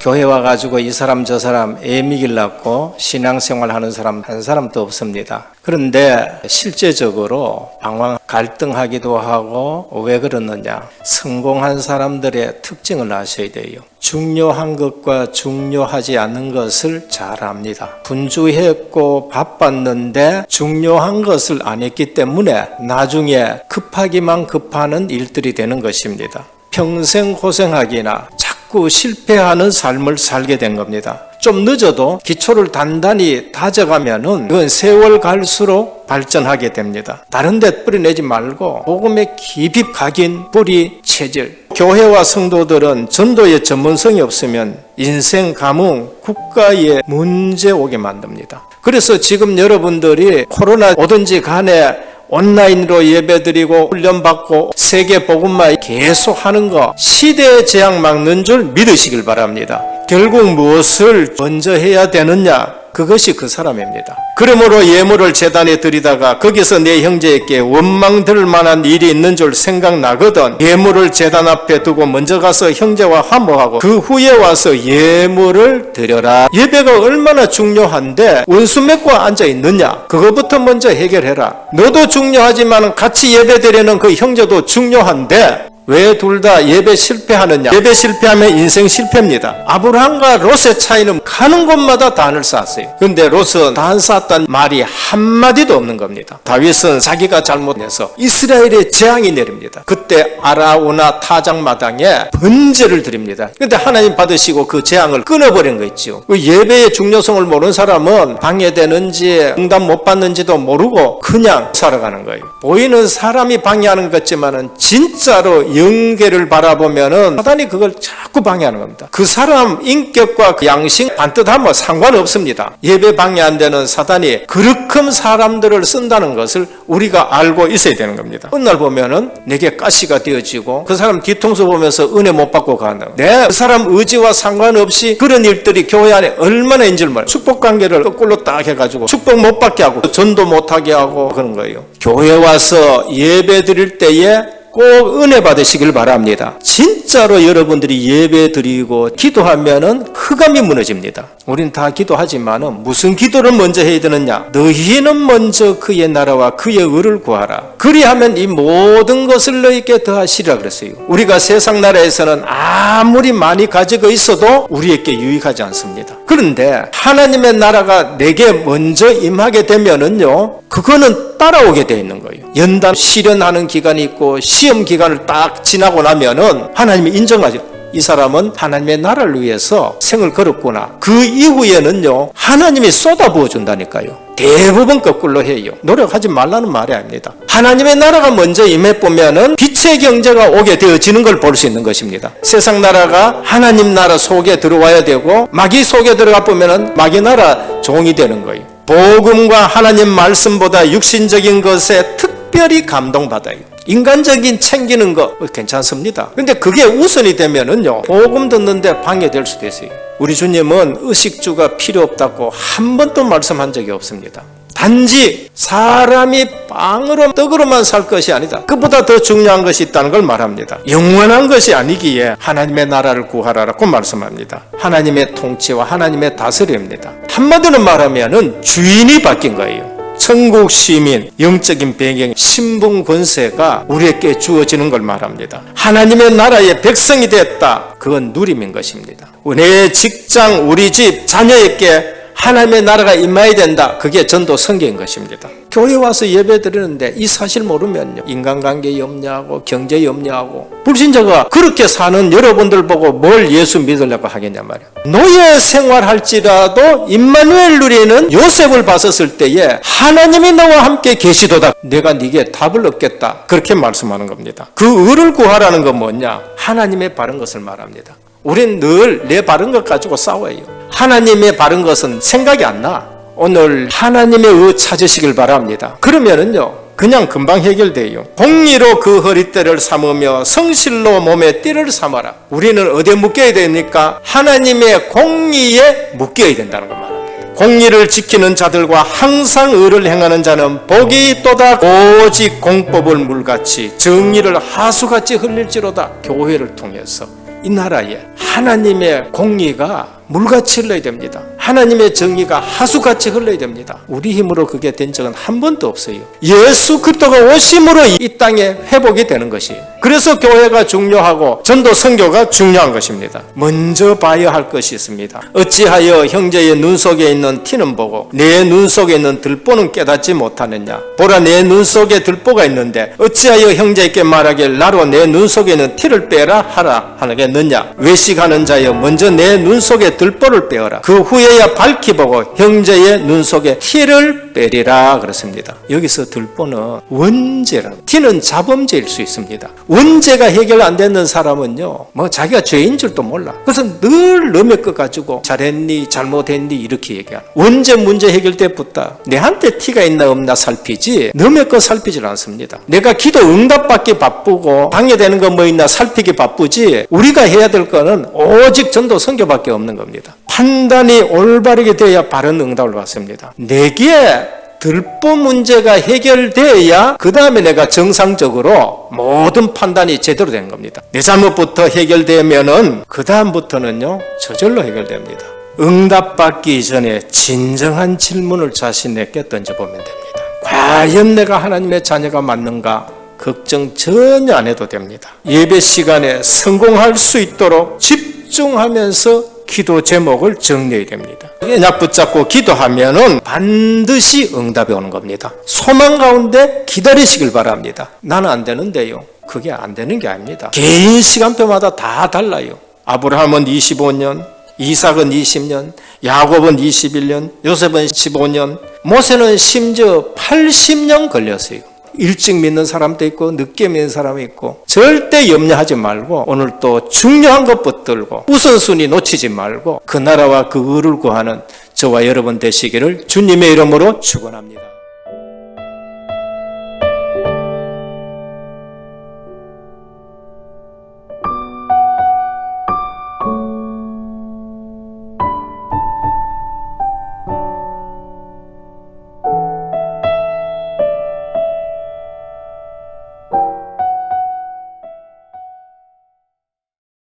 교회 와가지고 이 사람 저 사람 애미길라고 신앙생활하는 사람 한 사람도 없습니다. 그런데 실제적으로 방황 갈등하기도 하고 왜 그러느냐? 성공한 사람들의 특징을 아셔야 돼요. 중요한 것과 중요하지 않는 것을 잘 압니다. 분주했고 바빴는데 중요한 것을 안 했기 때문에 나중에 급하기만 급하는 일들이 되는 것입니다. 평생 고생하기나 자꾸 실패하는 삶을 살게 된 겁니다. 좀 늦어도 기초를 단단히 다져가면은 그건 세월 갈수록 발전하게 됩니다. 다른 데 뿌리내지 말고 복음에 깊이 각인 뿌리 체질. 교회와 성도들은 전도의 전문성이 없으면 인생, 가문, 국가에 문제 오게 만듭니다. 그래서 지금 여러분들이 코로나 오든지 간에 온라인으로 예배드리고 훈련받고 세계 복음만 계속 하는 거 시대의 재앙 막는 줄 믿으시길 바랍니다. 결국 무엇을 먼저 해야 되느냐? 그것이 그 사람입니다. 그러므로 예물을 제단에 드리다가 거기서 내 형제에게 원망 들 만한 일이 있는 줄 생각나거든 예물을 제단 앞에 두고 먼저 가서 형제와 화목하고 그 후에 와서 예물을 드려라. 예배가 얼마나 중요한데 원수 맺고 앉아 있느냐? 그거부터 먼저 해결해라. 너도 중요하지만 같이 예배 드리는 그 형제도 중요한데 왜 둘 다 예배 실패하느냐? 예배 실패하면 인생 실패입니다. 아브라함과 롯의 차이는 가는 곳마다 단을 쌓았어요. 그런데 롯은 단 쌓았다는 말이 한마디도 없는 겁니다. 다윗은 자기가 잘못해서 이스라엘에 재앙이 내립니다. 그때 아라우나 타작마당에 번제를 드립니다. 그런데 하나님 받으시고 그 재앙을 끊어버린 거 있죠. 그 예배의 중요성을 모르는 사람은 방해되는지 응답 못 받는지도 모르고 그냥 살아가는 거예요. 보이는 사람이 방해하는 것 같지만은 진짜로 영계를 바라보면은 사단이 그걸 자꾸 방해하는 겁니다. 그 사람 인격과 그 양심 반듯하면 상관없습니다. 예배 방해 안 되는 사단이 그렇게 사람들을 쓴다는 것을 우리가 알고 있어야 되는 겁니다. 어느 날 보면은 내게 가시가 되어지고 그 사람 뒤통수 보면서 은혜 못 받고 가는 그 사람 의지와 상관없이 그런 일들이 교회 안에 얼마나 있는지를 몰라요. 축복 관계를 거꾸로 딱 해가지고 축복 못 받게 하고 전도 못 하게 하고 그런 거예요. 교회 와서 예배 드릴 때에 꼭 은혜 받으시길 바랍니다. 진짜로 여러분들이 예배 드리고 기도하면은 흑암이 무너집니다. 우린 다 기도하지만은 무슨 기도를 먼저 해야 되느냐? 너희는 먼저 그의 나라와 그의 의를 구하라. 그리하면 이 모든 것을 너희에게 더하시리라 그랬어요. 우리가 세상 나라에서는 아무리 많이 가지고 있어도 우리에게 유익하지 않습니다. 그런데 하나님의 나라가 내게 먼저 임하게 되면은요, 그거는 따라오게 되어 있는 거예요. 연단 실현하는 기간이 있고 시험 기간을 딱 지나고 나면은 하나님이 인정하죠. 이 사람은 하나님의 나라를 위해서 생을 걸었구나. 그 이후에는요, 하나님이 쏟아부어 준다니까요. 대부분 거꾸로 해요. 노력하지 말라는 말이 아닙니다. 하나님의 나라가 먼저 임해보면은 빛의 경제가 오게 되어지는 걸 볼 수 있는 것입니다. 세상 나라가 하나님 나라 속에 들어와야 되고 마귀 속에 들어가 보면은 마귀 나라 종이 되는 거예요. 복음과 하나님 말씀보다 육신적인 것에 특별히 감동받아요. 인간적인 챙기는 거 괜찮습니다. 근데 그게 우선이 되면은요, 복음 듣는데 방해될 수도 있어요. 우리 주님은 의식주가 필요 없다고 한 번도 말씀한 적이 없습니다. 단지 사람이 빵으로 떡으로만 살 것이 아니다. 그보다 더 중요한 것이 있다는 걸 말합니다. 영원한 것이 아니기에 하나님의 나라를 구하라고 말씀합니다. 하나님의 통치와 하나님의 다스림입니다. 한마디로 말하면은 주인이 바뀐 거예요. 천국 시민, 영적인 배경, 신분 권세가 우리에게 주어지는 걸 말합니다. 하나님의 나라의 백성이 됐다. 그건 누림인 것입니다. 내 직장, 우리 집, 자녀에게 하나님의 나라가 임해야 된다. 그게 전도 선교인 것입니다. 교회 와서 예배 드리는데 이 사실 모르면요, 인간관계 염려하고 경제 염려하고 불신자가 그렇게 사는 여러분들 보고 뭘 예수 믿으려고 하겠냐 말이야. 노예 생활할지라도 임마누엘 누리는 요셉을 봤었을 때에 하나님이 너와 함께 계시도다. 내가 네게 답을 얻겠다. 그렇게 말씀하는 겁니다. 그 의를 구하라는 건 뭐냐? 하나님의 바른 것을 말합니다. 우린 늘 내 바른 것 가지고 싸워요. 하나님의 바른 것은 생각이 안 나. 오늘 하나님의 의 찾으시길 바랍니다. 그러면은요, 그냥 금방 해결돼요. 공의로 그 허리띠를 삼으며 성실로 몸에 띠를 삼아라. 우리는 어디에 묶여야 되니까? 하나님의 공의에 묶여야 된다는 것 말합니다. 공의를 지키는 자들과 항상 의를 행하는 자는 복이 있도다. 오직 공법을 물같이 정의를 하수같이 흘릴지로다. 교회를 통해서 이 나라에 하나님의 공의가 물같이 흘러야 됩니다. 하나님의 정의가 하수같이 흘러야 됩니다. 우리 힘으로 그게 된 적은 한 번도 없어요. 예수 그리스도가 오심으로 이 땅에 회복이 되는 것이에요. 그래서 교회가 중요하고 전도 선교가 중요한 것입니다. 먼저 봐야 할 것이 있습니다. 어찌하여 형제의 눈 속에 있는 티는 보고 내 눈 속에 있는 들보는 깨닫지 못하느냐. 보라, 내 눈 속에 들보가 있는데 어찌하여 형제에게 말하길 나로 내 눈 속에 있는 티를 빼라 하라 하겠느냐. 외식하는 자여, 먼저 내 눈 속에 들보를 빼어라. 그 후에야 밝히 보고 형제의 눈 속에 티를 빼리라 그렇습니다. 여기서 들보는 원죄라. 티는 자범죄일 수 있습니다. 원죄가 해결 안 되는 사람은요, 자기가 죄인 줄도 몰라. 그래서 늘 남의 것 가지고 잘했니 잘못했니 이렇게 얘기하는. 원죄 문제 해결 때부터 내한테 티가 있나 없나 살피지 남의 것 살피질 않습니다. 내가 기도 응답받기 바쁘고 방해되는 거 뭐 있나 살피기 바쁘지 우리가 해야 될 거는 오직 전도 선교밖에 없는 겁니다. 판단이 올바르게 돼야 바른 응답을 받습니다. 내게 들보 문제가 해결되어야 그 다음에 내가 정상적으로 모든 판단이 제대로 된 겁니다. 내 잘못부터 해결되면은 그 다음부터는요 저절로 해결됩니다. 응답받기 전에 진정한 질문을 자신에게 던져보면 됩니다. 과연 내가 하나님의 자녀가 맞는가? 걱정 전혀 안 해도 됩니다. 예배 시간에 성공할 수 있도록 집중하면서 기도 제목을 정리해야 됩니다. 약 붙잡고 기도하면은 반드시 응답이 오는 겁니다. 소망 가운데 기다리시길 바랍니다. 나는 안 되는데요. 그게 안 되는 게 아닙니다. 개인 시간표마다 다 달라요. 아브라함은 25년, 이삭은 20년, 야곱은 21년, 요셉은 15년, 모세는 심지어 80년 걸렸어요. 일찍 믿는 사람도 있고 늦게 믿는 사람이 있고 절대 염려하지 말고 오늘 또 중요한 것 붙들고 우선순위 놓치지 말고 그 나라와 그 의를 구하는 저와 여러분 되시기를 주님의 이름으로 축원합니다.